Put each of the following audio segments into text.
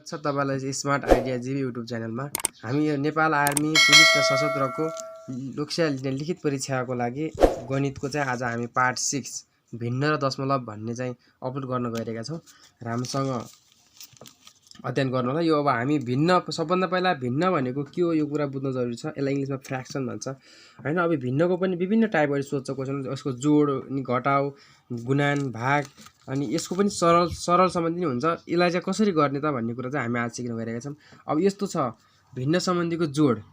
छ तपाईलाई smart idea GB YouTube च्यानलमा। हामी यो नेपाल आर्मी पुलिस र सशस्त्रको लोकसेवा लिखित परीक्षाको लागि गणितको चाहिँ आज हामी पार्ट 6 भिन्न र दशमलव भन्ने चाहिँ अपलोड गर्न गइरहेका छौं। राम्रोसँग अध्ययन गर्नु होला। यो अब हामी भिन्न सबभन्दा पहिला भिन्न भनेको के हो यो कुरा बुझ्न जरुरी छ। यसलाई इंग्लिशमा फ्र्याक्सन भन्छ हैन। अब भिन्नको पनि विभिन्न टाइपहरु सोध्छ क्वेशन। यसको जोड अनि घटाउ, गुणन, भाग अनि यसको पनि सरल सम्बन्धी हुन्छ। यसलाई चाहिँ कसरी गर्ने त भन्ने कुरा चाहिँ हामी आज सिक्न गइरहेका छौं। अब यस्तो छ भिन्न सम्बन्धीको जोड।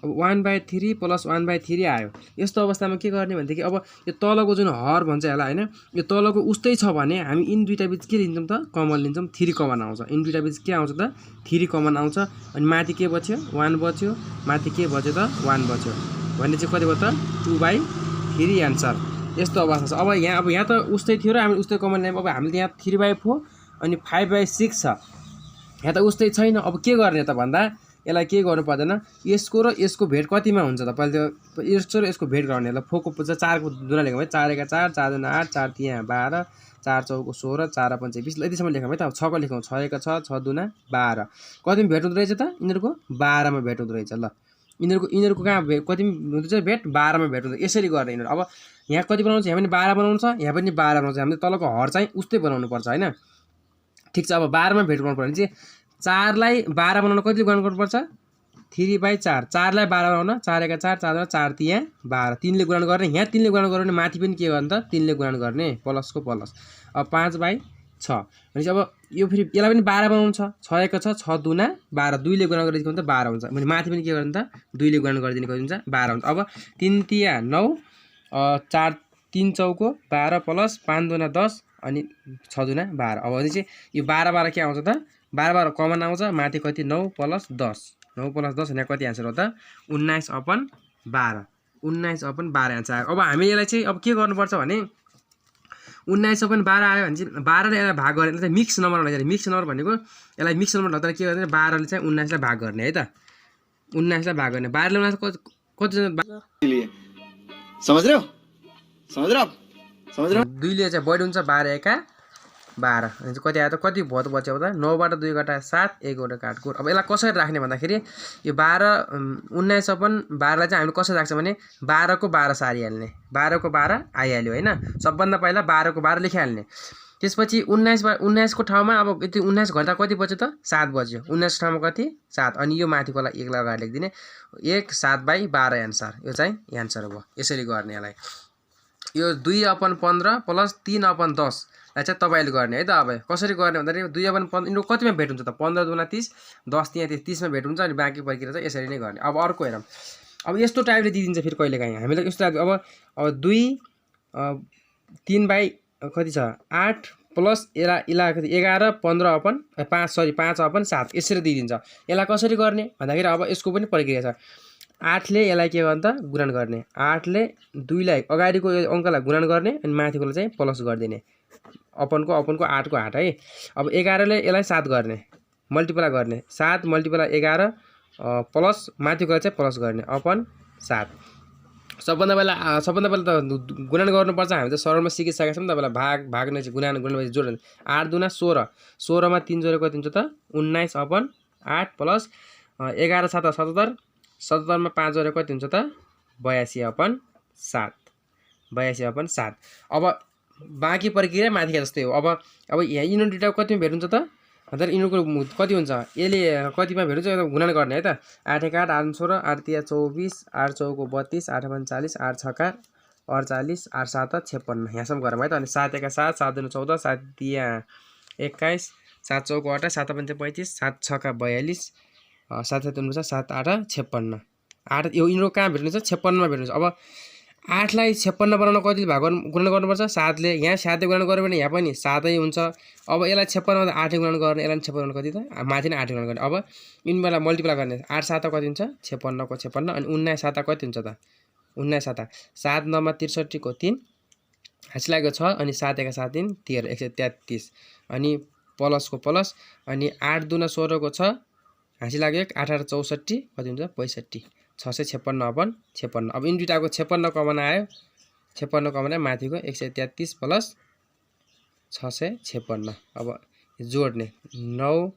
अब 1/3 + 1/3 आयो। यस्तो अवस्थामा के गर्ने भन्देखि अब यो तलको जुन हर भन्छ यसलाई हैन, यो तलको उस्तै छ भने हामी इन दुईटा बीच के लिन्छौं त कमन लिन्छौं। 3 कमन आउँछ। इन दुईटा बीच के आउँछ त 3 कमन आउँछ। अनि माथि के बच्यो 1 बच्यो, माथि के बच्यो त 1 बच्यो भने चाहिँ कति भयो त 2/3 आन्सर। यस्तो अवस्था छ। अब यहाँ त उस्तै थियो र हामी उस्तै कमन ल्यायौं। अब हामीले यहाँ 3/4 अनि 5/6 छ। यहाँ त उस्तै छैन। अब के गर्ने त भन्दा यसलाई के गर्नु पर्दैन, यसको र यसको भेट कतिमा हुन्छ त पहिले त्यो यसको र यसको भेट गर्ने। ल 4 को 4 को दुना लेखौँ है। 4 1 4, 4 2 8, 4 3 12, 4 4 16, 4 5 20। ल यतिसम्म लेखौँ है त। अब 6 को लेखौँ। 6 1 6, 6 2 12। कतिमा भेट हुँदै रहेछ त यिनीहरुको 12 मा भेट हुँदै रहेछ। ल यिनीहरुको कहाँ कतिमा हुँदैछ भेट 12 मा भेट हुँदै। यसरी गर्ने यिनीहरु। अब यहाँ कति बनाउँछ, यहाँ पनि 12 बनाउँछ, यहाँ पनि 12 बनाउँछ। हामीले तलको हर चाहिँ उस्तै बनाउनु पर्छ हैन। ठीक छ। अब 12 मा भेट गर्नु पर्ने चाहिँ 4 लाई 12 बनाउन कति गुणन गर्नुपर्छ 3/4। 4 लाई 12 बनाउन 4 1 4, 4 2 4 3 12। 3 ले गुणन गर्ने। यहाँ 3 ले गुणन गर्ने माथि पनि के गर्ने त 3 ले गुणन गर्ने प्लसको प्लस। अब 5/6 भनेपछि अब यो फेरि यसलाई पनि 12 बनाउनु छ। 6 1 6, 6 2 12। 2 ले गुणन गरिदिनु त 12 हुन्छ। भने माथि पनि के गर्ने त 2 ले गुणन गरिदिने कति हुन्छ 12 हुन्छ। अब 3 3 9, 4 3 चौको 12 प्लस 5 2 10 अनि 6 2 12। अब भने चाहिँ यो 12 12 के आउँछ त 12 12 कमन आउँछ। माथि कति 9 + 10, 9 + 10 यहाँ कति आन्सर हो त 19/12। 19/12 आन्सर आयो। अब हामी यसलाई चाहिँ अब के गर्नुपर्छ भने 19/12 आयो भने चाहिँ 12 ले यसलाई भाग गर्ने चाहिँ मिक्स नम्बर हुन्छ। मिक्स नम्बर भनेको यसलाई मिक्स नम्बर लाग्दा के गर्ने 12 ले चाहिँ 19 लाई भाग गर्ने है त। 19 लाई भाग गर्ने। 12 ले 19 कति समझ रहे हो? समझ रहे हो? समझ रहे हो? 2 ले चाहिँ बढी हुन्छ। 12 1 12 अनि कति आयो त कति भयो त बच्यो त 9 बाट 2 घटा 7, 1 वटा काटको। अब यसलाई कसरी राख्ने भन्दाखेरि यो 19/12 लाई चाहिँ हामीले कसरी राख्छ भने 12 को 12 सारिहाल्ने। 12 को 12 आइहाल्यो हैन। सबभन्दा पहिला 12 को 12 लेखिहाल्ने। त्यसपछि 19 को ठाउँमा अब यति 19 घटा कति बच्यो त 7 बच्यो। 19 को ठाउँमा कति 7 अनि यो माथिकोलाई 1 लाई अगाडि लेखिदिने। 1 7/12 आन्सर। यो चाहिँ आन्सर हो। यसरी गर्ने यसलाई। यो 2/15 + 3/10 लाई चाहिँ तपाईले गर्ने है त। अब कसरी गर्ने भन्दाखेरि 2/15 यिनीहरु कतिमा भेट हुन्छ त 15 2 30, 10 3 30 मा भेट हुन्छ। अनि बाँकी प्रक्रिया चाहिँ यसरी नै गर्ने। अब अर्को हेरौँ। अब यस्तो टाइपले दिइदिन्छ फेरि कहिलेकाहीँ हामीलाई यस्तो टाइप। अब 2 3 कति छ 8 प्लस 11 5/7 यसरी दिइदिन्छ। यसलाई कसरी गर्ने भन्दाखेरि अब यसको पनि प्रक्रिया छ। 8 ले यसलाई के गर्ने त गुणन गर्ने। 8 ले 2 लाई अगाडिको अंकलाई गुणन गर्ने अनि माथिकोलाई चाहिँ प्लस गरिदिने। अपनको 8 को 8 है। अब 11 ले यसलाई 7 गर्ने मल्टिप्लाई गर्ने। 7 × 11 प्लस माथिकोलाई चाहिँ प्लस गर्ने अपन 7। सबभन्दा पहिला त गुणन गर्नुपर्छ। हामी त सरलमा सिकिसकेका छौं। तपाईलाई भाग नै चाहिँ गुणन पछि जोड। 8 2 16, 16 मा 3 जोडेको कति हुन्छ त 19/8 प्लस 11 7 77, 77 मा 5 जोडेको कति हुन्छ त 82/7। 82/7। अब बाँकी प्रक्रिया माथिका जस्तै हो। अब यहाँ यिनीहरु दुईटा कतिमा भेट हुन्छ त भन्दा यिनीहरुको कति हुन्छ यसले कतिमा भेट हुन्छ गुणन गर्ने है त। 8 1 8, 8 16, 8 3 24, 8 4 32, 8 5 40, 8 6 48, 8 7 56 यहाँसम्म गरौँ है त। अनि 7 1 7, 7 2 14, 7 3 21, 7 4 28, 7 5 35, 7 6 42, 7 7 7 8 56। 8 यो यिनीहरु कहाँ भेट्नुहुन्छ 56 मा भेट्नुहुन्छ। अब 8 लाई 56 बनाउन कति भाग गुणन गर्नुपर्छ 7 ले। यहाँ 7 ले गुणन गर्यो भने यहाँ पनि 7 नै हुन्छ। अब यसलाई 56 मा 8 ले गुणन गर्ने। यसलाई 56 मा कति त माथि नै 8 ले गुणन गर्ने। अब यिनीलाई मल्टिप्लाई गर्ने। 8 7 कति हुन्छ 56 को 56 अनि 19 7 कति हुन्छ त 19 7 7 9 मा 63 को 3 हाँसी लागेको 6 अनि 7 1 7 3 13 133 अनि प्लस को प्लस अनि 8 2 16 को 6 हाँसी लाग्यो 8 8 64 कति हुन्छ 65 656/56। अब इन दुईटाको 56 कमन आयो। 56 कमन आयो माथिको 133 प्लस 656। अब जोड्ने 9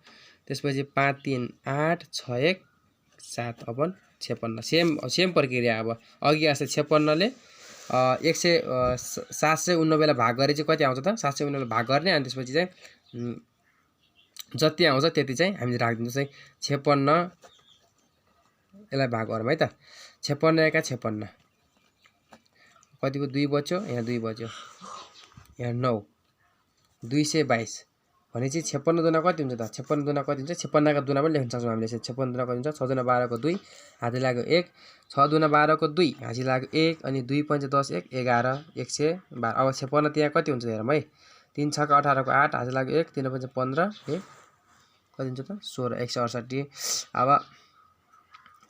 त्यसपछि 5 3 8 6 1 7 अपन 56 सेम प्रक्रिया। अब अघि जस्तै 56 ले 790 लाई भाग गरे चाहिँ कति आउँछ त 790 लाई भाग गर्ने अनि त्यसपछि चाहिँ जति आउँछ त्यति चाहिँ हामीले राखिदिन्छ चाहिँ 56 यसलाई भाग गरौँ है त 56 एका 56 कतिको 2 बच्यो यहाँ 2 बच्यो यहाँ 9 222 भनेपछि 56 दुना कति हुन्छ त 56 दुना कति हुन्छ 56 का दुना पनि लेख्न सक्छौँ हामीले 56 दुना कति हुन्छ 6 दुना 12 को 2 हातले लाग्यो 1 6 दुना 12 को 2 हातले लाग्यो 1 अनि 2 5 10 1 11 112 अब 56 त्यहाँ कति हुन्छ हेरौँ है 3 6 का 18 को 8 हातले लाग्यो 1 3 5 15 1 कति हुन्छ त 16 168 अब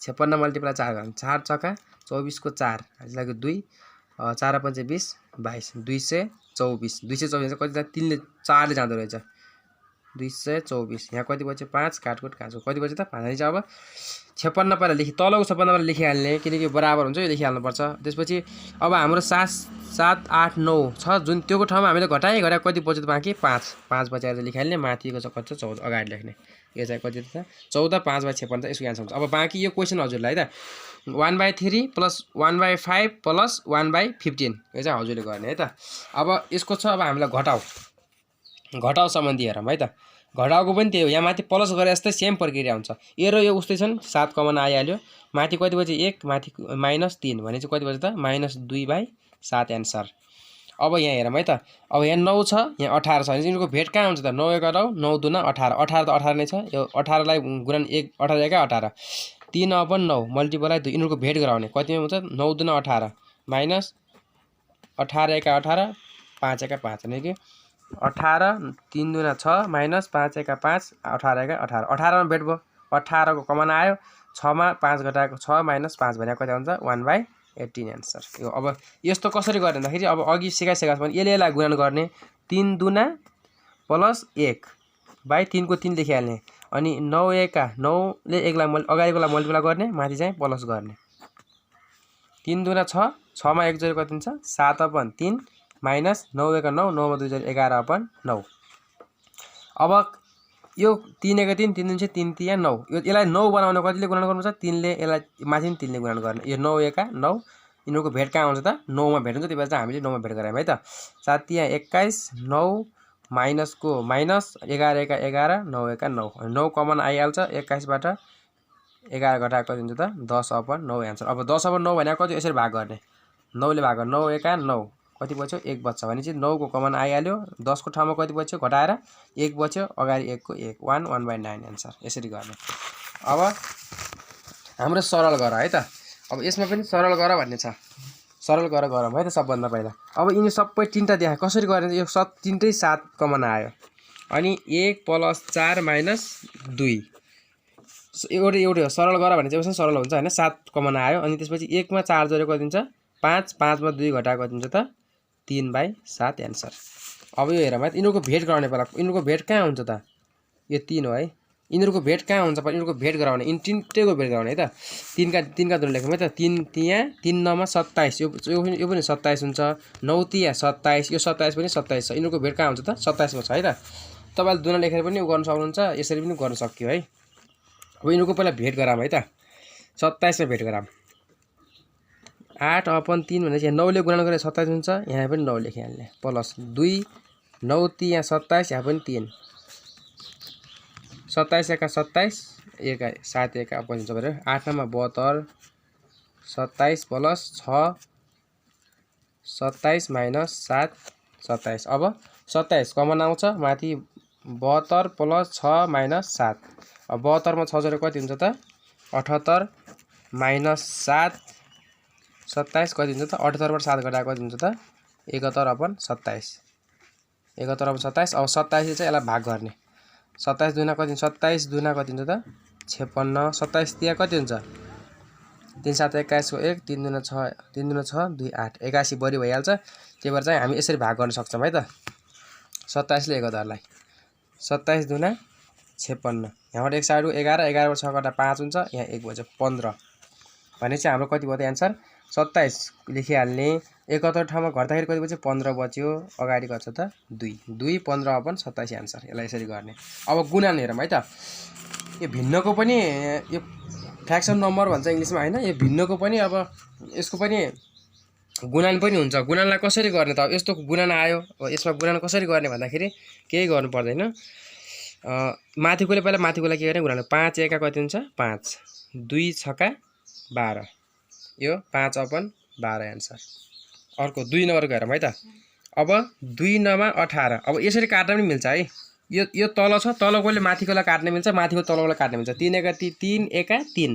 56 मल्टिप्लाई 4 गर्नु 4 छका 24 को 4 हातले लाग्यो 2 4 5 20 22 224 224 कति त 3 ले 4 ले जाँदो रहेछ 224 यहाँ कति बच्यो 5 काटकुट काट्छु कति बच्यो त 5 अब 56 पहिला लेखि तलको 56 पहिला लेखिहाल्ने किनकि बराबर हुन्छ यो लेखिहाल्नु पर्छ। त्यसपछि अब हाम्रो 7 8 9 छ जुन त्योको ठाउँमा हामीले घटाए कति बच्यो त बाँकी 5 बचाएर लेखिहाल्ने माथिको चाहिँ कति छ 14 अगाडि लेख्ने यो चाहिँ कति त 14 5/56 त यसको आन्सर हुन्छ। अब बाँकी यो क्वेसन हजुरलाई है त 1/3 + 1/5 + 1/15 यो चाहिँ हजुरले गर्ने है त। अब यसको छ अब हामीलाई घटाउ सम्बन्धी हेरौँ है त घटाउको पनि त्यही हो यहाँ माथि प्लस गरे जस्तै सेम प्रक्रिया हुन्छ ए र यो उस्तै छन् 7 कमन आइहाल्यो माथि कति बच्यो 1 माथि -3 भने चाहिँ कति बच्यो त -2/7 एन्सर। अब यहाँ हेरौँ है त अब यहाँ 9 छ यहाँ 18 छ भने चाहिँ यिनीहरूको भेट कहाँ हुन्छ त 9 1 9 9 2 18 18 त 18 नै छ यो 18 लाई गुणन 1 18 1 18 3/9 मल्टिप्लाई 2 यिनीहरूको भेट गराउने कतिमा हुन्छ 9 2 18 माइनस 18 1 18 5 1 5 भने कि 18 3 दुना 6 माइनस 5 1 5 18 1 18 18 मा भेट भयो 18 को कमन आयो 6 मा 5 घटाएको 6 माइनस 5 भने कति हुन्छ 1/18 एन्सर। यो अब यस्तो कसरी गर्ने भन्दाखेरि अब अघि सिकाइसकेको भने यसलाई गुणन गर्ने 3 दुना प्लस 1/3 को 3 लेखिहाल्ने अनि 9 1 9 ले 1 लाई अगाडिकोलाई मल्टिप्लाई गर्ने माथि चाहिँ प्लस गर्ने 3 दुना 6 6 मा 1 जोडी कति हुन्छ 7/3 माइनस 9 1 9 9 मा 2 जोडी 11/9 अब यो 3 1 3 3 3 3 3 9 यसलाई 9 बनाउन कतिले गुणन गर्नुपर्छ 3 ले यसलाई माथि 3 ले गुणन गर्ने यो 9 1 9 यिनीहरूको भेट कहाँ हुन्छ त 9 मा भेट हुन्छ त्यही भएर चाहिँ हामीले 9 मा भेट गरायौँ है त 7 यहाँ 21 9 माइनस को माइनस 11 1 11 9 1 9 9 कमन आइहाल्छ 21 बाट 11 घटाएको कति हुन्छ त 10/9 एन्सर। अब 10/9 भनेको कति यसरी भाग गर्ने 9 ले भाग 9 1 9 कति बच्यो 1 बच्छ भने चाहिँ 9 को कमन आइहाल्यो 10 को ठाउँमा कति बच्यो घटाएर 1 बच्यो अगाडि 1 को 1 1/9 एन्सर यसरी गर्ने। अब हाम्रो सरल गर है त अब यसमा पनि सरल गर भन्ने छ सरल गर गरौँ है त सबभन्दा पहिला। अब यिनी सबै तीनटा देखा कसरी गर्ने यो तीनटै 7 कमन आयो अनि 1 + 4 - 2 एउटा सरल गर भने चाहिँ सरल हुन्छ हैन 7 कमन आयो अनि त्यसपछि 1 मा 4 जोडेको कति हुन्छ 5 5 मा 2 घटाएको कति हुन्छ त 3/7 एन्सर। अब यो हेरौँ है यिनीहरूको भेट गराउने पहिला यिनीहरूको भेट कहाँ हुन्छ त यो 3 हो है यिनीहरूको भेट कहाँ हुन्छ पहिला यिनीहरूको भेट गराउने यिनी तीनटैको भेट गराउने है त 3 का दुना लेखौँ है त 3 त्यहाँ 3 9 मा 27 यो पनि 27 हुन्छ 9 त्यहाँ 27 यो 27 पनि 27 छ यिनीहरूको भेट कहाँ हुन्छ त 27 मा छ है त तपाईले दुना लेखेर पनि गर्न सक्नुहुन्छ यसरी पनि गर्न सकियो है। अब यिनीहरूको पहिला भेट गराम है त 27 मा भेट गराम 8/3 भनेपछि 9 ले गुणन गरे 27 हुन्छ यहाँ पनि 9 लेखिहाल्ने प्लस 2 9 त्यहाँ 27 यहाँ पनि 3 27 1 27 1 7 1 अब हुन्छ भने 8 मा 72 27 प्लस 6 27 माइनस 7 27 अब 27 कमन आउँछ माथि 72 प्लस 6 माइनस 7 अब 72 मा 6 जोडेर कति हुन्छ त 78 माइनस 7 27 कति हुन्छ त 78 बाट 7 घटाएको कति हुन्छ त 71/27 71/27 अब 27 चाहिँ यसलाई भाग गर्ने 27 दुना कति 27 दुना कति हुन्छ त 56 27 त्यहाँ कति हुन्छ 3 7 21 को 1 3 दुना 6 3 दुना 6 2 8 81 बढी भइहाल्छ त्यही भएर चाहिँ हामी यसरी भाग गर्न सक्छौँ है त 27 ले 71 लाई 27 दुना 56 यहाँबाट 1 साइड 11 11 बाट 6 घटा 5 हुन्छ यहाँ 1 बज्यो 15 भने चाहिँ हाम्रो कति भयो त एन्सर 27 लेखिहाल्ने 71 ठाउँमा घट्दाखेरि कति बच्यो 15 बच्यो अगाडि कति छ त 2 2 15/27 एन्सर यसलाई यसरी गर्ने। अब गुणन हेरौँ है त यो भिन्नको पनि यो फ्र्याक्सन नम्बर भन्छ इङ्ग्लिसमा हैन। यो भिन्नको पनि अब यसको पनि गुणन पनि हुन्छ। गुणनलाई कसरी गर्ने त? अब यस्तो गुणन आयो, अब यसमा गुणन कसरी गर्ने भन्दाखेरि केही गर्नु पर्दैन। माथिकोले पहिला माथिकोलाई के गर्ने गुणन 5 एका कति हुन्छ 5 2 छका 12 यो 5/12 एन्सर। अर्को 2 नम्बर गरौँ है त। अब 2 नमा 18 अब यसरी काट्न पनि मिल्छ है। यो तल छ, तलकोले माथिकोलाई काट्न मिल्छ, माथिको तलकोलाई काट्न मिल्छ। 3 एका 3 एका 3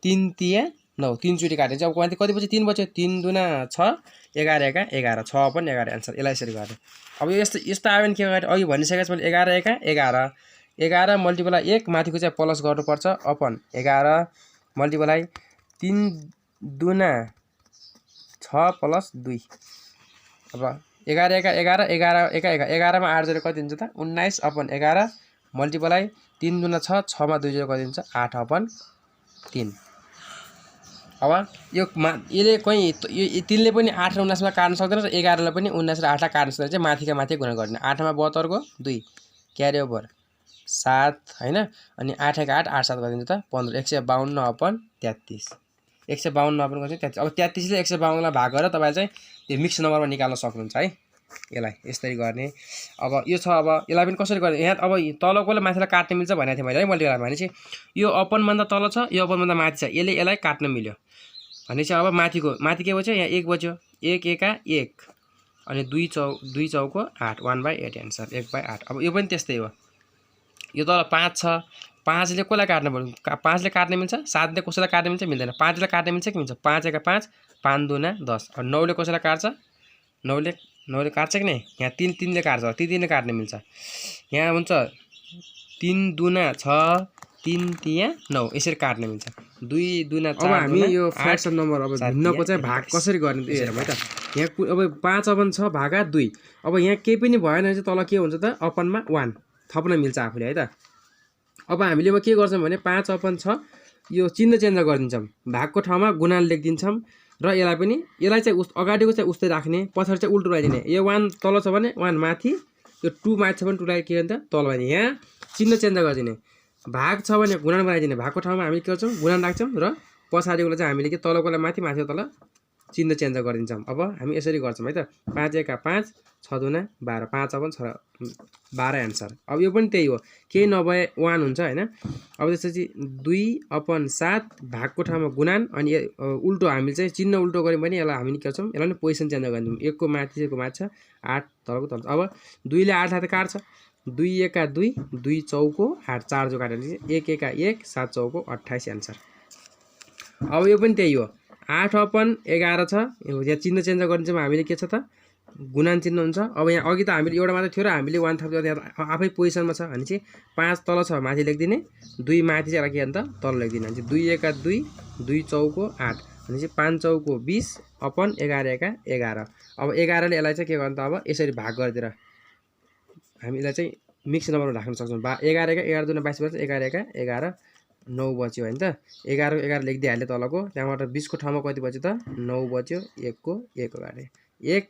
3 तिया 9 3 चोटि काटिन्छ। अब कति बच्यो 3 बच्यो 3 दुना 6 11 एका 11 6/11 एन्सर। यसलाई यसरी गर्ने। अब यस्तो आयो भने के गर्ने? अघि भनिसकेको मैले 11 एका 11 11 मल्टिप्लाई 1 माथिको चाहिँ प्लस गर्नुपर्छ अपन 11 मल्टिप्लाई 3 दुना 6 प्लस 2। अब 11 एका 11 11 एका 11 मा 8 जोडेर कति हुन्छ त 19/11 मल्टिप्लाई 3 दुना 6 6 मा 2 जोडेर कति हुन्छ 8/3। अब यसले कहीँ यो 3 ले पनि 8 र 19 मा काट्न सक्दैन र 11 ले पनि 19 र 8 लाई काट्न सक्दैन चाहिँ माथिका माथि गुणा गर्ने। 8 मा 72 को 2 क्यारी ओभर 7 हैन। अनि 8 एका 8 8 7 कति हुन्छ त 15 152/33 152/33। अब 33 ले 152 लाई भाग गरेर तपाईले चाहिँ त्यो मिक्स नम्बरमा निकाल्न सक्नुहुन्छ है। यसलाई यसरी गर्ने। अब यो छ, अब यसलाई पनि कसरी गर्ने? यहाँ अब तलकोले माथिलाई काट्न मिल्छ भनेको थिएँ मैले है। मल्टिप्लाई भनेपछि यो अपन भन्दा तल छ, यो अपन भन्दा माथि छ, यसलाई काट्न मिल्यो भनेपछि अब माथि के बच्यो? यहाँ 1 बच्यो 1 एका 1 अनि 2 चौको 8 1/8 एन्सर 1/8। अब यो पनि त्यस्तै हो। यो तल 5 छ, 5 ले कसलाई काट्न पर्छ? 5 ले काट्न मिल्छ, 7 ले कसैलाई काट्न मिल्छ? मिल्दैन। 5 ले काट्न मिल्छ कि मिल्छ? 5 एका 5 5 दुना 10 और 9 ले कसैलाई काट्छ? 9 ले काट्छ कि नै? यहाँ 3 ले काट्छ, 3 ले काट्न मिल्छ। यहाँ हुन्छ 3 दुना 6 3 तिया 9 यसरी काट्न मिल्छ। 2 दुना 4 अब हामी यो फ्र्याक्सन नम्बर अब भिन्नको चाहिँ भाग कसरी गर्ने त हेरौँ है त। यहाँ अब 5/6 भागा 2। अब यहाँ केही पनि भएन भने चाहिँ तल के हुन्छ त अपनमा 1 थप्न मिल्छ आफूले है त। अब हामीले के गर्छौँ भने 5/6 यो चिन्ह चेन्ज गरिदिन्छौँ, भागको ठाउँमा गुणन लेखिदिन्छौँ र यसलाई चाहिँ अगाडिको चाहिँ उस्तै राख्ने, पछाडि चाहिँ उल्टो लगाइदिने। यो 1 तल छ भने 1 माथि, यो 2 माथि छ भने 2 लाई के गर्ने त तल लगाइदिने। यहाँ चिन्ह चेन्ज गरिदिने। भाग छ भने गुणन बनाइदिने, भागको ठाउँमा हामीले के गर्छौँ गुणन राख्छौँ र पछाडिकोलाई चाहिँ हामीले के तलकोलाई माथि माथिको तल चिन्ह चेन्ज गरिदिन्छौँ। अब हामी यसरी गर्छौँ है त। 5 एका 5 6 दुना 12 5/12 एन्सर। अब यो पनि त्यही हो, केही नभए 1 हुन्छ हैन। अब त्यसपछि 2/7 भागको ठाउँमा गुणन अनि उल्टो हामीले चाहिँ चिन्ह उल्टो गर्यौँ भने यसलाई हामी के गर्छौँ? यसलाई पनि पोजिसन चेन्ज गरिदिन्छौँ। 1 को माथि छ 8 तलको तल। अब 2 ले 8 लाई त काट्छ, 2 एका 2 2 चौको 8 4 जो काटेर 1 एका 1 7 चौको 28 एन्सर। अब यो पनि त्यही हो, 8/11 छ। यहाँ चिन्ह चेन्ज गरिदिन्छौँ हामीले, के छ त गुणन चिन्ह हुन्छ। अब यहाँ अघि त हामीले एउटा मात्र थियो र हामीले 1 थप्दा यहाँ आफै पोजिसनमा छ भनेपछि 5 तल छ माथि लेखिदिने, 2 माथि चाहिँ के अन्त तल लेखिदिने भनेपछि 2 एका 2 2 चौको 8 भनेपछि 5 चौको 20/11 एका 11। अब 11 ले यसलाई चाहिँ के गर्नु त अब यसरी भाग गरिदिएर हामी यसलाई चाहिँ मिक्स नम्बरमा राख्न सक्छौँ। 11 एका 11 दुना 22 बच्छ, 11 एका 11 9 बच्यो हैन त। 11 को 11 लेखिदिइहाल्यो तलको, त्यहाँबाट 20 को ठाउँमा कति बच्यो त 9 बच्यो, 1 को 1 गाडे 1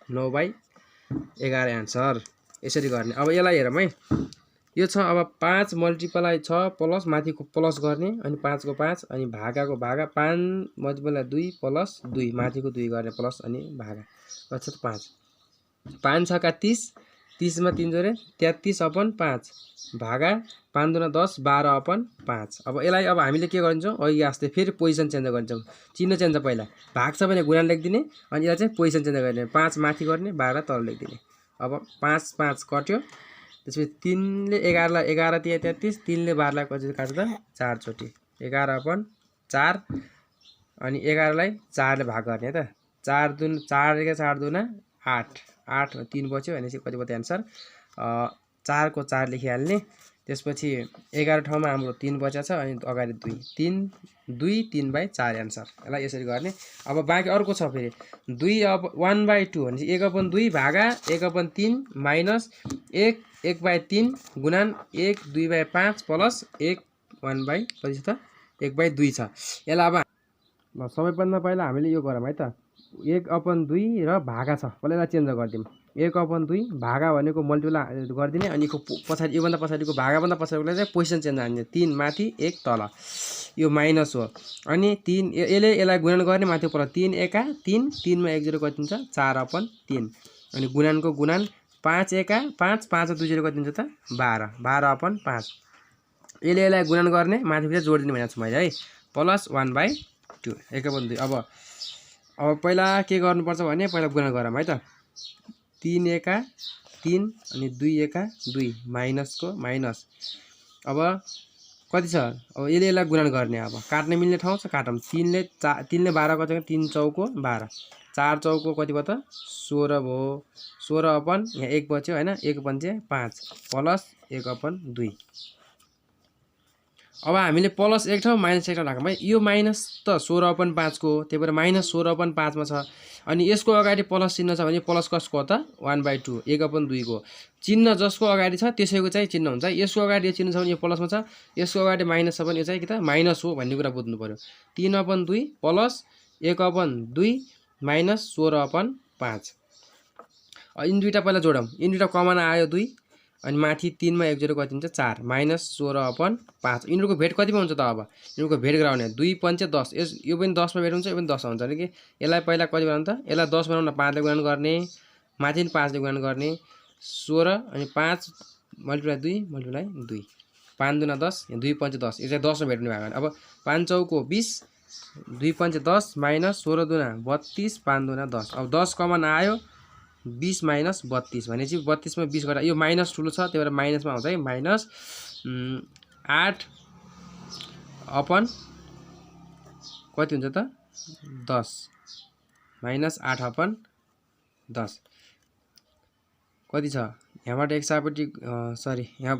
9/11 एन्सर। यसरी गर्ने। अब यसलाई हेरौँ है। यो छ अब 5 मल्टिप्लाई 6 प्लस माथिको प्लस गर्ने अनि 5 को 5 अनि भागाको भागा 5 मल्टिप्लाई 2 प्लस 2 माथिको 2 गर्ने प्लस अनि भागा कति छ 5 5 छका 30 30 मा 3 जोडे 33/5 भागा 5 दुना 10 12/5। अब यसलाई अब हामीले के गरिन्छौँ अघि जस्तै फेरि पोजिसन चेन्ज गरिन्छौँ, चिन्ह चेन्ज पहिला भाग छ भने गुणन लेखिदिने अनि यसलाई चाहिँ पोजिसन चेन्ज गर्ने, 5 माथि गर्ने 12 तल लेखिदिने। अब 5 5 कट्यो, त्यसपछि 3 ले 11 लाई 11 तिया 33 3 ले 12 लाई कति काट्छ त 4 चोटि 11/4 अनि 11 लाई 4 ले भाग गर्ने त 4 दुना 4 एका 4 दुना 8 8 3 बच्यो भनेपछि कति भयो एन्सर 4 को 4 लेखिहाल्ने। त्यसपछि 11 ठाउँमा हाम्रो 3 बचा छ अनि अगाडि 2 3 2 3/4 एन्सर। यसलाई यसरी गर्ने। अब बाँकी अर्को छ फेरि 2 अब 1/2 भनेपछि 1/2 भागा 1/3 माइनस 1 1/3 गुणन 1 2/5 प्लस 1 1/ कति छ त 1/2 छ। यसलाई अब सबैभन्दा पहिला हामीले यो गरौँ है त 1/2 र भागा छ, पहिला यसलाई चेन्ज गरिदिउँ। 1/2 भागा भनेको मल्टिप्लाई गरिदिने अनि पछाडि योभन्दा पछाडिको भागाभन्दा पछाडिको चाहिँ पोजिसन चेन्ज हान्ने 3 माथि 1 तल यो माइनस हो अनि 3 यसलाई गुणन गर्ने माथि पर 3 एका 3 3 मा 1 0 कति हुन्छ 4/3 अनि गुणनको गुणन 5 एका 5 5 2 0 कति हुन्छ त 12 12/5 यसलाई गुणन गर्ने माथि फेरि जोड दिने भनेको छु मैले है प्लस 1/2 1/2 अब पहिला के गर्नुपर्छ भने पहिला गुणन गरौँ है त 3 एका 3 अनि 2 एका 2 माइनसको माइनस अब कति छ अब यसलाई गुणन गर्ने अब काट्न मिल्ने ठाउँ छ काटौँ 3 ले 12 कति 3 चौको 12 4 चौको कति भयो त 16 भयो 16 अपन यहाँ 1 बच्यो हैन 1 पंचे 5 प्लस 1/2 अब हामीले प्लस 1 ठाउँ माइनस 1 ठाउँ राखौँ है यो माइनस त 16/5 को त्यही भएर माइनस 16/5 मा छ अनि यसको अगाडि प्लस चिन्ह छ भने प्लस कसको हो त 1/2 1/2 को चिन्ह जसको अगाडि छ त्यसैको चाहिँ चिन्ह हुन्छ यसको अगाडि यो चिन्ह छ भने यो प्लसमा छ यसको अगाडि माइनस छ भने यो चाहिँ के त माइनस हो भन्ने कुरा बुझ्नु पर्यो 3/2 प्लस 1/2 माइनस 16/5 यिन दुईटा पहिला जोडौँ यिन दुईटा कमन आयो 2 अनि माथि 3 मा 1 0 कति हुन्छ 4 माइनस 16/5 यिनीहरुको भेट कतिमा हुन्छ त अब यिनीहरुको भेट गराउने 2 पंचे 10 यो पनि 10 मा भेट हुन्छ यो पनि 10 हुन्छ अनि के यसलाई पहिला कति बनाउनु त यसलाई 10 बनाउन 5 ले गुणन गर्ने माथि 5 ले गुणन गर्ने 16 अनि 5 मल्टिप्लाई 2 मल्टिप्लाई 2 5 दुना 10 2 पंचे 10 यो चाहिँ 10 मा भेट्ने भयो अब 5 चौको 20 2 पंचे 10 माइनस 16 दुना 32 5 दुना 10 अब 10 कमन आयो 20 माइनस 32 भनेपछि 32 मा 20 घटा यो माइनस ठुलो छ त्यही भएर माइनसमा आउँछ है माइनस 8 अपन कति हुन्छ त 10 माइनस 8/10 कति छ यहाँबाट एक सापट्टि सरी यहाँ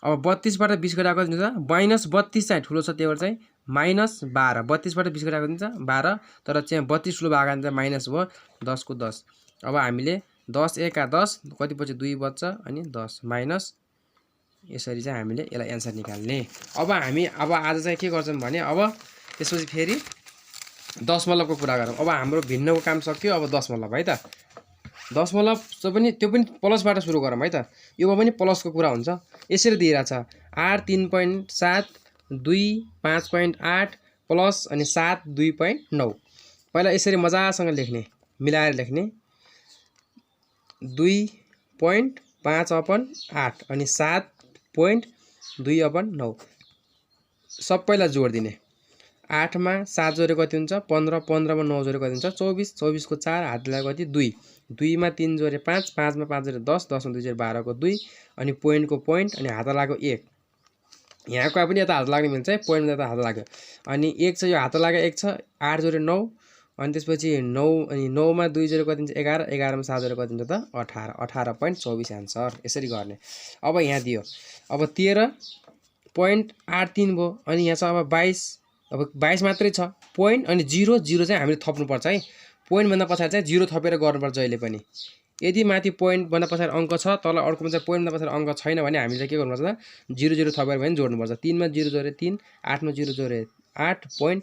अब 32 बाट 20 घटाएको कति हुन्छ माइनस 32 चाहिँ ठुलो छ त्यही भएर चाहिँ माइनस 12 32 बाट 20 घटाएको हुन्छ 12 तर चाहिँ 32 ठुलो भाग आन्छ माइनस भयो 10 को 10 अब हामीले 10 एका 10 कति पछि 2 बच्छ अनि 10 माइनस यसरी चाहिँ हामीले यसलाई एन्सर निकाल्ने अब हामी अब आज चाहिँ के गर्छौं भने अब त्यसपछि फेरि दशमलवको कुरा गरौँ अब हाम्रो भिन्नको काम सकियो अब दशमलव है त दशमलव त्यो पनि प्लसबाट सुरु गरौँ है त योमा पनि प्लसको कुरा हुन्छ यसरी दिइराछ 8 3.7 2 5.8 प्लस अनि 7 2.9 पहिला यसरी मजासँग लेख्ने मिलाएर लेख्ने 2.5/8 अनि 7.2/9 सबैलाई जोड दिने 8 मा 7 जोडे कति हुन्छ 15 15 मा 9 जोडे कति हुन्छ 24 24 को 4 हातले कति 2 2 मा 3 जोडे 5 5 मा 5 जोडे 10 10 मा 2 जोडे 12 को 2 अनि पोइन्टको पोइन्ट अनि हात लागेको 1 यहाँको पनि यता हात लाग्ने मिल्छ है पोइन्टमा यता हात लाग्यो अनि 1 छ यो हात लागेको 1 छ 8 जोडे 9 अनि त्यसपछि 9 अनि 9 मा 2 जोडे कति हुन्छ 11 11 मा 7 जोडे कति हुन्छ त 18 18.24 आन्सर यसरी गर्ने अब यहाँ दियो अब 13.83 भयो अनि यहाँ छ अब 22 अब 22 मात्रै छ पोइन्ट अनि 0 0 चाहिँ हामीले थप्नु पर्छ है पोइन्ट भन्दा पछाडी चाहिँ 0 थपेर गर्नुपर्छ जहिले पनि यदि माथि पोइन्ट भन्दा पछाडी अंक छ तल अर्कोमा चाहिँ पोइन्ट भन्दा पछाडी अंक छैन भने हामीले के गर्नुपर्छ त 0 0 थपेर पनि जोड्नुपर्छ 3 मा 0 जोडे 3 8 मा 0 जोडे 8 पोइन्ट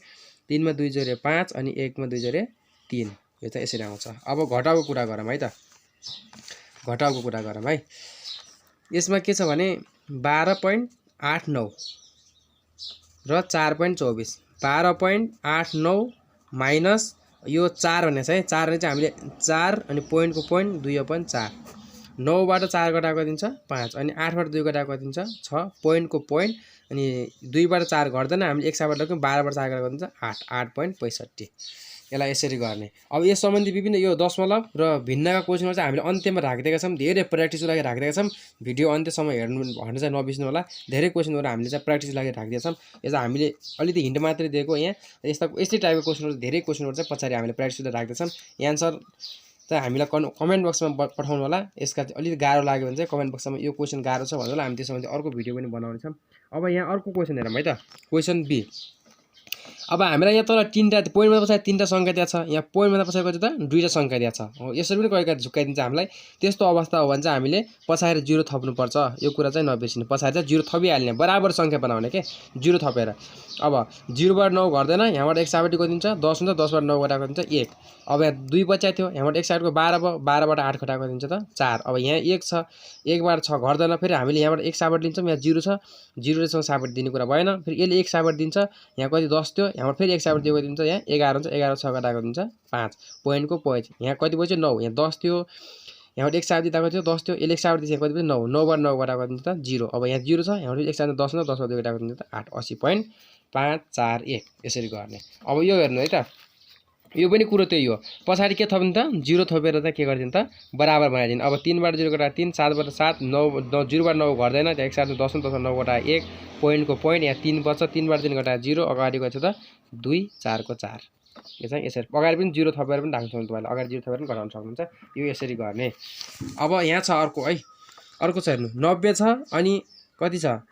3 मा 2 जोडे 5 अनि 1 मा 2 जोडे 3 यो चाहिँ यसरी आउँछ अब घटाउको कुरा गरौँ है त घटाउको कुरा गरौँ है यसमा के छ भने 12.89 र 4.24 12.89 माइनस यो 4 भन्ने चाहिँ 4 भने चाहिँ हामीले 4 अनि पोइन्टको पोइन्ट 2/4 9 बाट 4 घटाएको दिन्छ 5 अनि 8 बाट 2 घटाएको दिन्छ 6 पोइन्टको पोइन्ट अनि 2 बाट 4 गर्दैन हामीले एक साबाट लग्यौं 12 बाट 4 गरेको दिन्छ 8 8.65 यसलाई यसरी गर्ने अब यस सम्बन्धी विभिन्न यो दशमलव र भिन्नका क्वेशनहरु चाहिँ हामीले अन्त्यमा राखिदिएका छौं धेरै प्र्याक्टिसको लागि राखिदिएका छौं भिडियो अन्त्यसम्म हेर्नु भन्न चाहिँ नबिर्सनु होला धेरै क्वेशनहरु हामीले चाहिँ प्र्याक्टिसको लागि राखिदिएका छौं यो चाहिँ हामीले अलिकति हिन्ट मात्रै दिएको यहाँ यस्तै टाइपको क्वेशनहरु धेरै क्वेशनहरु चाहिँ पछाडी हामीले प्र्याक्टिसको लागि राखिदिएका छौं आन्सर चाहिँ हामीलाई कमेन्ट बक्समा पठाउनु होला यसका अलिकति गाह्रो लाग्यो भने चाहिँ कमेन्ट बक्समा यो क्वेशन गाह्रो छ भन्नु होला हामी त्यसमा अर्को भिडियो पनि बनाउने छौं अब यहाँ अर्को क्वेशन हेरौँ है त क्वेशन बी अब हामीलाई यहाँ तल तीनटा पोइन्ट भन्दा पछाडि तीनटा संख्या दिएको छ, यहाँ पोइन्ट भन्दा पछाडि कति त दुईटा संख्या दिएको छ। हो यसरी पनि कहिले काहीँ झुक्काइदिन्छ हामीलाई। त्यस्तो अवस्था हो भने चाहिँ हामीले पछाडि 0 थप्नुपर्छ। यो कुरा चाहिँ नबिर्सिनु, पछाडि चाहिँ 0 थपिहाल्ने, बराबर संख्या बनाउने के 0 थपेर। अब 0 बाट 9 घट्दैन, यहाँबाट 1 सापट्टि कति हुन्छ 10 हुन्छ, 10 बाट 9 घटाएको हुन्छ 1। अब यहाँ 2 बच्चा थियो, यहाँबाट 1 साइडको 12 भयो, 12 बाट 8 घटाएको हुन्छ त 4। अब यहाँ 1 छ, 1 बाट 6 घट्दैन, फेरि हामीले यहाँबाट 1 सापट लिन्छौँ, यहाँ 0 छ, 0 ले सापट दिने कुरा भएन। फेरि यसले 1 सापट दिन्छ, यहाँ कति 10 थियो, यहाँबाट फेरि 1 सापट दिएको कति हुन्छ, यहाँ 11 हुन्छ, 11 6 घटाएको हुन्छ 5। पोइन्टको पोइन्ट यहाँ कति बच्यो 9, यहाँ 10 थियो, यहाँबाट 1 सापट दिएको थियो 10 थियो, यसले 1 सापट दिन्छ, यहाँ कति बच्यो 9, 9 बाट 9 घटाएको हुन्छ त 0। अब यहाँ 0 छ, यहाँबाट 1 सापट 10 हुन्छ, 10 बाट 2 घटाएको हुन्छ त 8। 80.541 यसरी गर्ने। अब यो हेर्नु है त, यो पनि कुरो त्यही हो, पछाडि के थप्नु त 0 थपेर त के गरिदिनु त बराबर बनाइदिनु। अब 3 बाट 0 घटाए 3, 7 बाट 7, 9 0 बाट 9 घट्दैन, त्यहाँ 1 साथ 10 10 9 घटाए 1, पोइन्टको पोइन्ट यहाँ 3 बच्छ, 3 बाट 3 घटाए 0, अगाडि कति छ त 2 4 को 4। यो चाहिँ यसरी अगाडि पनि 0 थपेर पनि राख्न सक्नुहुन्छ तपाईले, अगाडि 0 थपेर पनि घटाउन सक्नुहुन्छ, यो यसरी गर्ने। अब यहाँ छ अर्को है, अर्को छ हेर्नु 90 छ अनि कति छ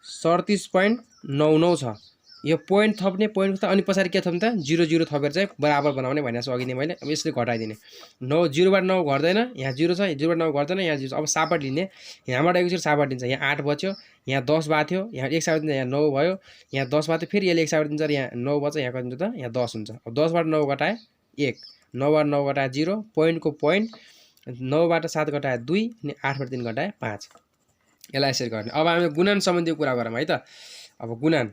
37.99 छ। यो पोइन्ट थप्ने पोइन्ट त अनि पछाडि के थप्ने त 0 0 थपेर चाहिँ बराबर बनाउने भनेको छु अघि नै मैले। अब यसरी घटाइदिने, 9 0 बाट 9 घट्दैन, यहाँ 0 छ, 0 बाट 9 घट्दैन, यहाँ 0 छ। अब सापट लिने, यहाँबाट एकचोटि सापट दिन्छ, यहाँ 8 बच्यो, यहाँ 10 भएको थियो, यहाँ 1 सापट दिन्छ, यहाँ 9 भयो, यहाँ 10 भएको थियो, फेरि यसले 1 सापट दिन्छ, यहाँ 9 बच्छ, यहाँ कति हुन्छ त यहाँ 10 हुन्छ। अब 10 बाट 9 घटाए 1, 9 बाट 9 घटाए 0, पोइन्टको पोइन्ट 9 बाट 7 घटाए 2 अनि 8 बाट 3 घटाए 5। यसलाई यसरी गर्ने। अब हामी गुणन सम्बन्धी कुरा गरौँ है त। अब गुणन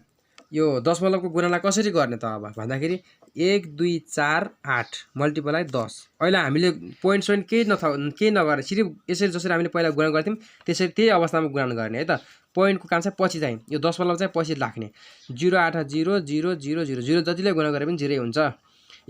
यो दशमलवको गुणनलाई कसरी गर्ने त अब भन्दाखेरि 1 2 4 8 मल्टिप्लाई 10। अहिले हामीले पोइन्ट सोइन्ट केही नगरेर सिर्फ यसरी जसरी हामीले पहिला गुणन गर्थ्यौँ त्यसरी त्यही अवस्थामा गुणन गर्ने है त। पोइन्टको काम चाहिँ पछि चाहिँ यो दशमलव चाहिँ पछि राख्ने, 0 8 0 0 0 0 0 जतिले गुणन गरे पनि 0 हुन्छ,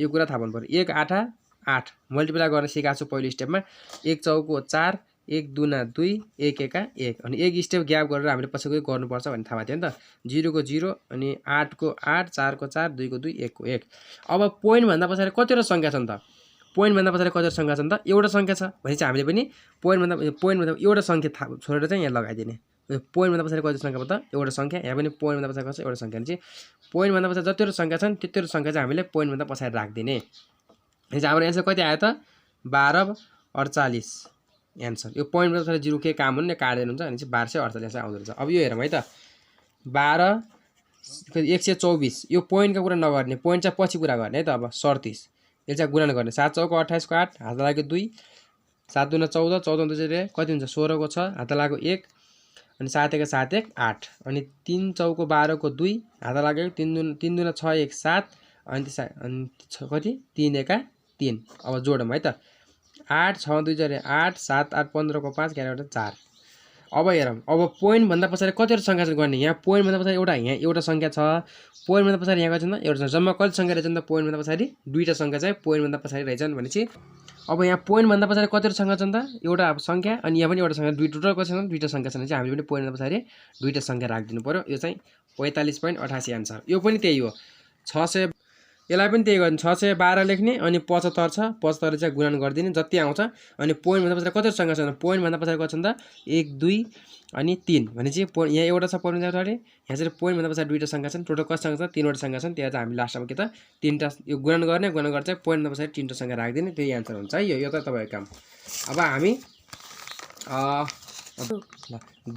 यो कुरा थाहा पाउनु पर्यो। 1 8 8 मल्टिप्लाई गर्न सिकाएको छु पहिलो स्टेपमा, 1 चौको 4, 1 दुना 2, 1 एका 1 अनि 1 स्टेप ग्याप गरेर हामीले पछि गई गर्नुपर्छ भन्ने थाहा भएको थियो नि त। 0 को 0 अनि 8 को 8, 4 को 4, 2 को 2, 1 को 1। अब पोइन्ट भन्दा पछाडि कतिवटा संख्या छन् त, पोइन्ट भन्दा पछाडि कतिवटा संख्या छन् त, एउटा संख्या छ भने चाहिँ हामीले पनि पोइन्ट भन्दा एउटा संख्या छोडेर चाहिँ यहाँ लगाइदिने। पोइन्ट भन्दा पछाडि कति संख्या त एउटा संख्या, यहाँ पनि पोइन्ट भन्दा पछाडि एउटा संख्या चाहिँ पोइन्ट भन्दा पछाडि जतिवटा संख्या छन् त्यतिवटा संख्या चाहिँ हामीले पोइन्ट भन्दा पछाडि राख्दिने। चाहिँ हाम्रो एन्सर कति आयो त 1248 एन्सर। यो पोइन्ट भन्दा पछाडि 0 के काम हुने काट्दैन हुन्छ अनि चाहिँ 1248 आउँदो रहेछ। अब यो हेरौँ है त, 12 124 यो पोइन्टको कुरा नगर्ने, पोइन्ट चाहिँ पछि कुरा गर्ने है त। अब 37 यो चाहिँ गुणन गर्ने, 7 चौको 28 को 8 हात लाग्यो 2, 7 दुना 14, 14 2 कति हुन्छ 16 को 6 हात लाग्यो 1 अनि 7 1 7 1 8 अनि 3 चौको 12 को 2 हात लाग्यो 3 दुना 6 1 7 अनि कति 3 1 3। अब जोडौँ है त, 8 6 2 0 8 7 8 15 को 5 11 4। अब हेरौँ, अब पोइन्ट भन्दा पछाडि कतिवटा संख्या चाहिँ गर्ने, यहाँ पोइन्ट भन्दा पछाडि एउटा, यहाँ एउटा संख्या छ, पोइन्ट भन्दा पछाडि यहाँ कति छ त एउटा, जम्मा कति संख्या रहेछन् त पोइन्ट भन्दा पछाडि दुईटा संख्या चाहिँ पोइन्ट भन्दा पछाडि रहेछन् भनेपछि अब यहाँ पोइन्ट भन्दा पछाडि कतिवटा संख्या छन् त एउटा संख्या अनि यहाँ पनि एउटा संख्या, दुई टोटल कति छन् दुईटा संख्या छन् चाहिँ हामीले पनि पोइन्ट भन्दा पछाडि दुईटा संख्या राखिदिनु पर्यो। यो चाहिँ 45.88 एन्सर। यो पनि त्यही हो, 600 यसलाई पनि त्यही गर्ने, 612 लेख्ने अनि 75 छ, 75 चाहिँ गुणन गरिदिने जति आउँछ अनि पोइन्ट भन्दा पछाडि कतिवटा संख्या छन्, पोइन्ट भन्दा पछाडि कति छन् त 1 2 अनि 3 भनेपछि यहाँ एउटा छ पोइन्ट भन्दा पछाडि, यहाँ चाहिँ पोइन्ट भन्दा पछाडि दुईटा संख्या छन्, टोटल कति संख्या छ 3वटा संख्या छन्, त्यहाँ चाहिँ हामी लास्टमा के त 3टा यो गुणन गर्ने चाहिँ पोइन्ट भन्दा पछाडि 3टा संख्या राखिदिने, त्यही एन्सर हुन्छ है। यो त तपाईँको काम। अब हामी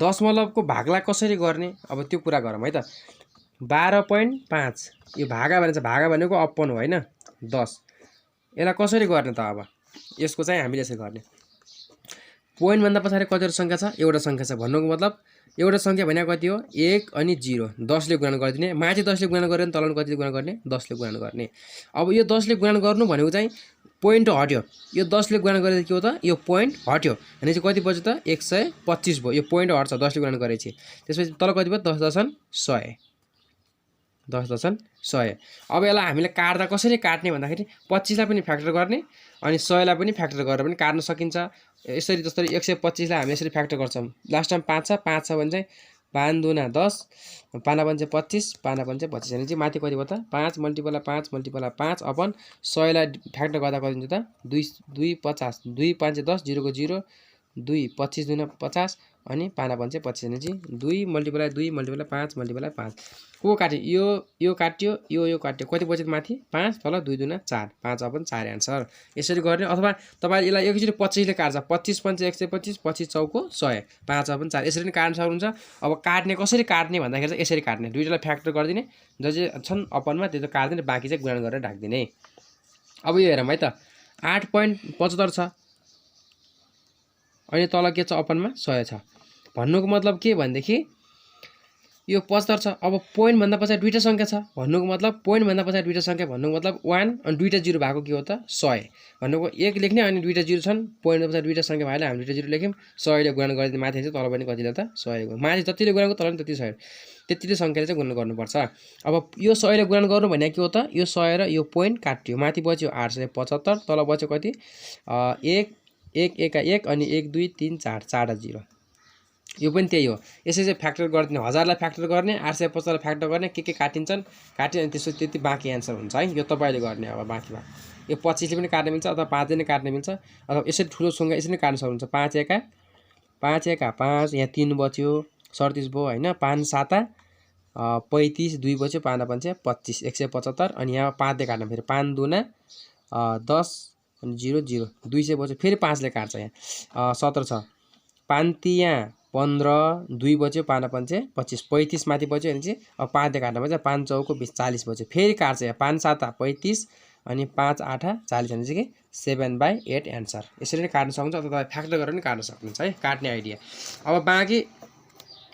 दशमलवको भागलाई कसरी गर्ने अब त्यो कुरा गरौँ है त। 12.5 यो भागा भने चाहिँ भागा भनेको अपन हो होइन 10, यसलाई कसरी गर्ने त। अब यसको चाहिँ हामीले यसरी गर्ने, पोइन्ट भन्दा पछाडि कतिवटा संख्या छ एउटा संख्या छ भन्नुको मतलब एउटा संख्या भनेको कति हो 1 अनि 0, 10 ले गुणन गरिदिने, माथि 10 ले गुणन गर्यो भने तल कति गुणन गर्ने 10 ले गुणन गर्ने। अब यो 10 ले गुणन गर्नु भनेको चाहिँ पोइन्ट हट्यो, यो 10 ले गुणन गरेर के हो त यो पोइन्ट हट्यो भने चाहिँ कति बच्यो त 125 भयो, यो पोइन्ट हट्छ 10 ले गुणन गरेपछि, त्यसपछि तल कति भयो 10 दशन 100, 10 दशन 100। अब यसलाई हामीले काट्दा कसरी काट्ने भन्दाखेरि 25 लाई पनि फ्याक्टर गर्ने अनि 100 लाई पनि फ्याक्टर गरेर पनि काट्न सकिन्छ। यसरी जसरी 125 लाई हामी यसरी फ्याक्टर गर्छौँ, लास्ट टाइम 5 छ, 5 छ भने चाहिँ 5 दुना 10, 5 पनि चाहिँ 25, 5 पनि चाहिँ 25 भने चाहिँ माथि कति भयो त 5 मल्टिप्लाई 5 अपन 100 लाई फ्याक्टर गर्दा कति हुन्छ त 2 2 50, 2 5 10, 0 को 0 2 25 दुना 50 अनि पाना पञ्चे 25 भनेपछि 2 मल्टिप्लाई 2 मल्टिप्लाई 5 मल्टिप्लाई 5 को काट्यो यो काट्यो यो काट्यो कति बच्यो माथि 5 तल 2 दुना 4 5 अपन 4 आन्सर यसरी गर्ने अथवा तपाईले यसलाई एकैचोटी 25 ले काट्छ 25 पंचे 125 25 चौको 100 5 अपन 4 यसरी नै काट्न सक्नुहुन्छ अब काट्ने कसरी काट्ने भन्दाखेरि चाहिँ यसरी काट्ने दुईटालाई फ्याक्टर गरिदिने ज जे छन् अपनमा त्यो त काट्दिने बाँकी चाहिँ गुणन गरेर राख्दिने अब यो हेरौँ है त 8.75 छ अनि तल के छ अपनमा 100 छ भन्नुको मतलब के भनेदेखि यो 75 छ अब पोइन्ट भन्दा पछाडि दुईटा संख्या छ भन्नुको मतलब पोइन्ट भन्दा पछाडि दुईटा संख्या भन्नुको मतलब 1 अनि दुईटा 0 भएको के हो त 100 भन्नुको 1 लेख्ने अनि दुईटा 0 छन् पोइन्ट पछाडि दुईटा संख्या भएले हामी दुईटा 0 लेख्यौं 100 ले गुणन गरिदिने माथि चाहिँ तल पनि कतिले त 100 ले गुणन माथि जतिले गुणनको तल पनि त्यति 100 त्यतिले संख्याले चाहिँ गुणन गर्नुपर्छ अब यो 100 ले गुणन गर्नु भने के हो त यो 100 र यो पोइन्ट काट्यो माथि बच्यो 875 तल बच्यो कति 1 1 1 1 अनि 1 2 3 4 4 0 यो पनि त्यही हो यसै चाहिँ फ्याक्टर गर्दिने 1000 लाई फ्याक्टर गर्ने 850 लाई फ्याक्टर गर्ने के काटिन्छन् काट्यो अनि त्यसो त्यति बाँकी आन्सर हुन्छ है यो तपाईले गर्ने अब बाँकी यो 25 ले पनि काट्न मिल्छ अथवा 5 ले पनि काट्न मिल्छ अथवा यसरी ठुलो संख्या यसरी नै काट्न सक्नुहुन्छ 5 एका 5 यहाँ 3 बच्यो 37 भयो हैन 5 7 35 2 बच्यो 5 5 25 175 अनि यहाँ 5 ले काट्न फेरि 5 दुना 10 अनि 0 0 200 बच्यो फेरि 5 ले काट्छ यहाँ 17 छ 5 यहाँ 15 2 बच्यो 5 5 25 35 माथि बच्यो अनि चाहिँ अब 5 ले काट्न पर्छ 5 चौको 20 40 बच्यो फेरि काट्छ यहाँ 5 7 35 अनि 5 8 40 भने चाहिँ के 7/8 आन्सर यसरी नै काट्न सक्नुहुन्छ अथवा तपाईले फ्याक्टर गरेर पनि काट्न सक्नुहुन्छ है काट्ने आइडिया अब बाँकी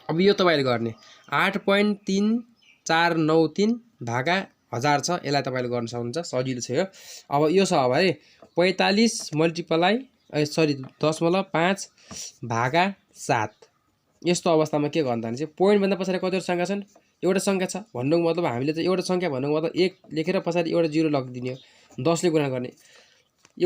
अब यो तपाईले गर्ने 8.3493 भागा 1000 छ यसलाई तपाईले गर्न सक्नुहुन्छ सजिलो छ यो अब यो छ अब है 45 मल्टिप्लाई सरी 0.5 भागा 7 यस्तो अवस्थामा के गर्नु भने चाहिँ पोइन्ट भन्दा पछाडि कतिवटा संख्या छन् एउटा संख्या छ भन्नुको मतलब हामीले चाहिँ एउटा संख्या भन्नुको मतलब 1 लेखेर पछाडि एउटा 0 लगिदिने हो 10 ले गुणा गर्ने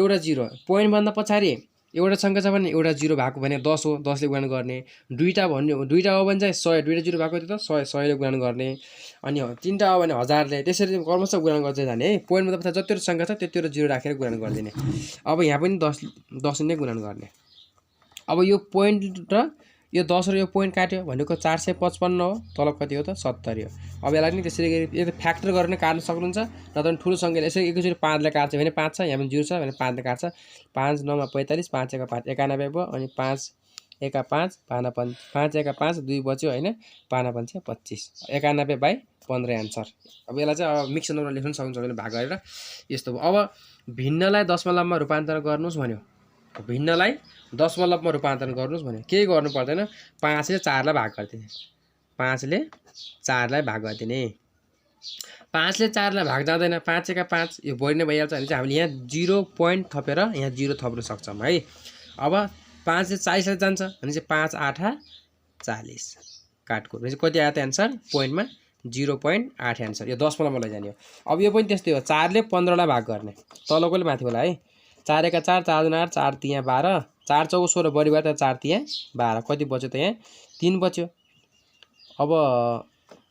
एउटा 0 पोइन्ट भन्दा पछाडि एउटा संख्या छ भने एउटा 0 भएको भने 10 हो 10 ले गुणन गर्ने दुईटा भन्ने दुईटा हो भने चाहिँ 100 दुईटा 0 भएको थियो त 100 ले गुणन गर्ने अनि तीनटा हो भने 1000 ले त्यसरी क्रमशः गुणन गर्दै जाने है पोइन्ट भन्दा पछाडि जतिवटा संख्या छ त्यतिवटा 0 राखेर गुणन गरिदिने अब यहाँ पनि 10 नै गुणन गर्ने अब यो पोइन्ट र यो 10 र यो पोइन्ट काट्यो भनेको 455 हो तल कति हो त 70 हो अब यसलाई नि त्यसरी यो फ्याक्टर गरेर काट्न सक्नुहुन्छ नत्र ठुलो संख्याले यसरी एकैचोटी 5 ले काट्छ भने 5 छ यहाँ पनि 0 छ भने 5 ले काट्छ 5 9 मा 45 5 1 5 91 भयो अनि 5 1 5 5 1 5 2 बच्यो हैन 5 5 25 91/15 आन्सर अब यसलाई चाहिँ अब मिक्स नम्बर लेख्न सक्नुहुन्छ भने भाग गरेर यस्तो भयो अब भिन्नलाई दशमलवमा रूपान्तरण गर्नुस् भन्यो भिन्नलाई दशमलवमा रूपान्तरण गर्नुस् भन्यो केही गर्नु पर्दैन 5 ले 4 लाई भाग गरिदिने 5 ले 4 लाई भाग गरिदिने 5 ले 4 लाई भाग जाँदैन 5 1 5 यो बढी नै भइहाल्छ भने चाहिँ हामीले यहाँ 0 पोइन्ट थपेर यहाँ 0 थप्न सक्छौं है अब 5 ले 40 लाई जान्छ भने चाहिँ 5 8 40 काटको भने चाहिँ कति आयो त आन्सर पोइन्टमा 0.8 आन्सर यो दशमलवमा लैजाने हो अब यो पनि त्यस्तै हो 4 ले 15 लाई भाग गर्ने तलकोले माथि होला है 4 1 4 4 2 8 4 3 12 4 चौको 16 बढी भयो त 4 3 12 कति बच्यो त यहाँ 3 बच्यो अब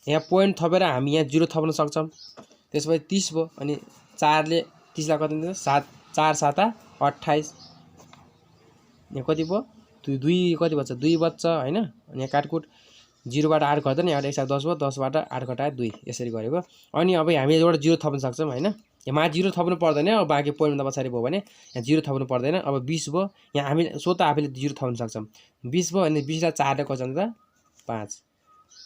यहाँ पोइन्ट थपेर हामी यहाँ 0 थप्न सक्छौं त्यसपछि 30 भयो अनि 4 ले 30 लाई कति दिन्छ 7 4 7 28 यहाँ कति भयो 2 कति बच्छ 2 बच्छ हैन अनि यहाँ काटकुट 0 बाट 8 घट्दैन यहाँ 1 10 भयो 10 बाट 8 घटाए 2 यसरी गरेको अनि अब हामी एउटा 0 थप्न सक्छौं हैन यहाँ मा 0 थप्नु पर्दैन अब बाँकी पोइन्ट भन्दा पछाडि भयो भने यहाँ 0 थप्नु पर्दैन अब 20 भयो यहाँ हामी स्वतः आफैले 0 थप्न सक्छौं 20 भयो अनि 20 लाई 4 ले कति हुन्छ 5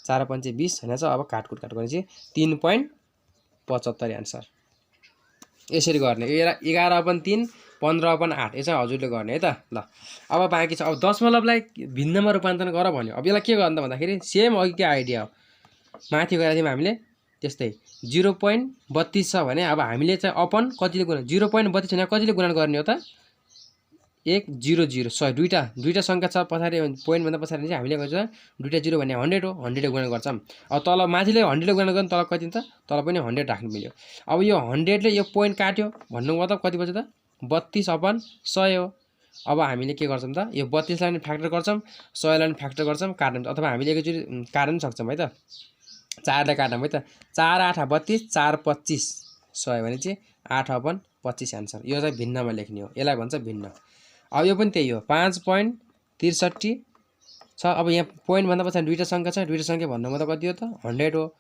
4 5 20 हैन छ अब काटकुट गर्ने चाहिँ 3.75 आन्सर यसरी गर्ने 11/3 15/8 यो चाहिँ हजुरले गर्ने है त ल अब बाँकी छ अब दशमलवलाई भिन्नमा रूपान्तरण गर भन्यो अब यसलाई के गर्नु त भन्दाखेरि सेम अघिकै आइडिया हो माथि गएर थियौं हामीले त्यस्तै 0.32 छ भने अब हामीले चाहिँ अपन कतिले गुणन 0.32 भने कतिले गुणन गर्ने हो त 1 0 0 100 दुईटा संख्या छ पछाडि पोइन्ट भन्दा पछाडि चाहिँ हामीले गर्छ दुईटा 0 भने 100 हो 100 ले गुणन गर्छौं अब तल माथिले 100 ले गुणन गर्ने तल कति त तल पनि 100 राख्नु मिल्यो अब यो 100 ले यो पोइन्ट काट्यो भन्नुको मतलब कति बच्यो त 32/100 हो अब हामीले के गर्छौं त यो 32 लाई पनि फ्याक्टर गर्छौं 100 लाई पनि फ्याक्टर गर्छौं काट्न अथवा हामीले एकैचोटी काट्न सक्छौं है त 4 ले काट्न है त 4 8 32 4 25 100 भने चाहिँ 8/25 आन्सर यो चाहिँ भिन्नमा लेख्ने हो यसलाई भन्छ भिन्न अब यो पनि त्यही हो 5.75 63 छ। अब यहाँ पोइन्ट भन्दा पछाडि दुईटा सङ्ख्या छ, दुईटा सङ्ख्या भन्नु मतलब कति हो त 100 हो।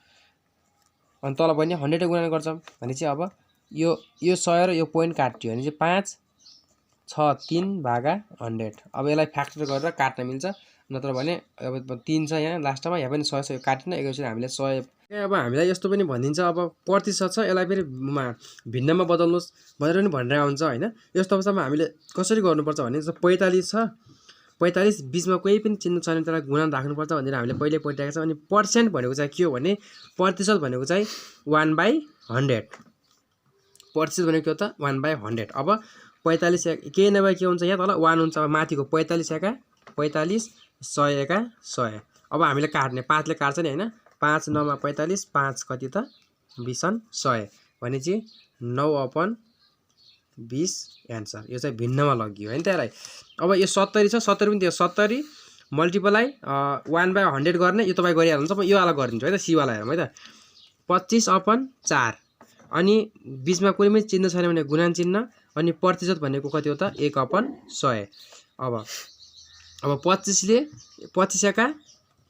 अनि तल पनि 100 गुणन गर्छौँ भने चाहिँ अब यो 100 र यो पोइन्ट काट्यो भने चाहिँ 5 6 3 भागा 100। अब यसलाई फ्याक्टर गरेर काट्न मिल्छ, नत्र भने अब 3 छ यहाँ लास्टमा, यहाँ पनि 100 काटिन। एकैचोटि हामीले 100। अब हामीलाई यस्तो पनि भनिदिन्छ, अब प्रतिशत छ यसलाई फेरि भिन्नमा बदल्नुहोस् भनेर पनि भनेर आउँछ होइन। यस्तो अवस्थामा हामीले कसरी गर्नुपर्छ भने 45 छ, 45 बीचमा कोही पनि चिन्ह छैन त्यसलाई गुणन राख्नुपर्छ भनेर हामीले पहिले पढिरहेको छौँ। अनि पर्सेन्ट भनेको चाहिँ के हो भने प्रतिशत भनेको चाहिँ 1/100। प्रतिशत भनेको के हो त 1/100। अब 45 केही नभए के हुन्छ यहाँ तल 1 हुन्छ। अब माथिको 45 एका 45 100 एका 100। अब हामीले काट्ने 5 ले काट्छ नि होइन। 5 9 मा 45 5 कति त 20 100 भनेपछि 9/20 एन्सर। यो चाहिँ भिन्नमा लगियो होइन त्यसलाई। अब यो 70 छ, 70 पनि त्यो 70 मल्टिप्लाई 1/100 गर्ने यो तपाईँ गरिहाल्नुहुन्छ। म यो वाला गरिदिन्छु है त, सी वाला हेरौँ है त। 25/4 अनि बीचमा कुनै पनि चिन्ह छैन भने गुणन चिन्ह। अनि प्रतिशत भनेको कति हो त 1/100। अब 25 ले 25 एका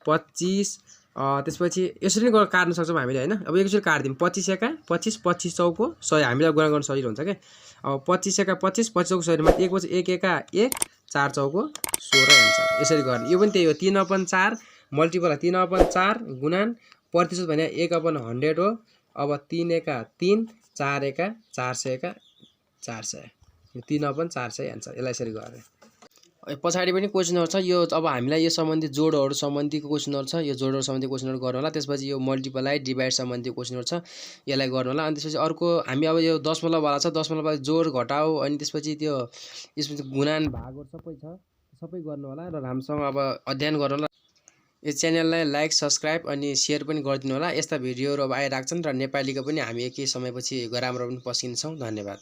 25 त्यसपछि यसरी नै काट्न सक्छौँ हामीले होइन। अब एकचोटि काट्दिउँ 25 एका 25 25 चौको 100 हामीलाई गुणन गर्न सजिलो हुन्छ क्या। अब 25 एका 25 25 चौको 100 मा 1 एका 1 4 चौको 16 एन्सर। यसरी गर्ने यो पनि त्यही हो 3/4 मल्टिप्लाई 3/4 गुणन प्रतिशत भने 1/100 हो। अब 3 एका 3 4 एका 400 एका 400 यो 3/400 एन्सर। यसलाई यसरी गर्ने। पछाडि पनि क्वेसनहरु छ यो। अब हामीलाई यो सम्बन्धी जोडहरु सम्बन्धीको क्वेसनहरु छ, यो जोडहरु सम्बन्धी क्वेसनहरु गर्नु होला। त्यसपछि यो मल्टिप्लाई डिभाइड सम्बन्धी क्वेसनहरु छ, यसलाई गर्नु होला। अनि त्यसपछि अर्को हामी अब यो दशमलव वाला छ, दशमलव वाला जोड घटाउ अनि त्यसपछि त्यो यसपछि गुणन भागहरु सबै छ, सबै गर्नु होला र राम्रोसँग अब अध्ययन गर्नु होला। यो च्यानललाई लाइक सब्स्क्राइब अनि शेयर पनि गरिदिनु होला। यस्ता भिडियोहरु अब आइराख्छन् र नेपालीको पनि हामी केही समयपछि ग्रामर पनि पस्किन्छौँ। धन्यवाद।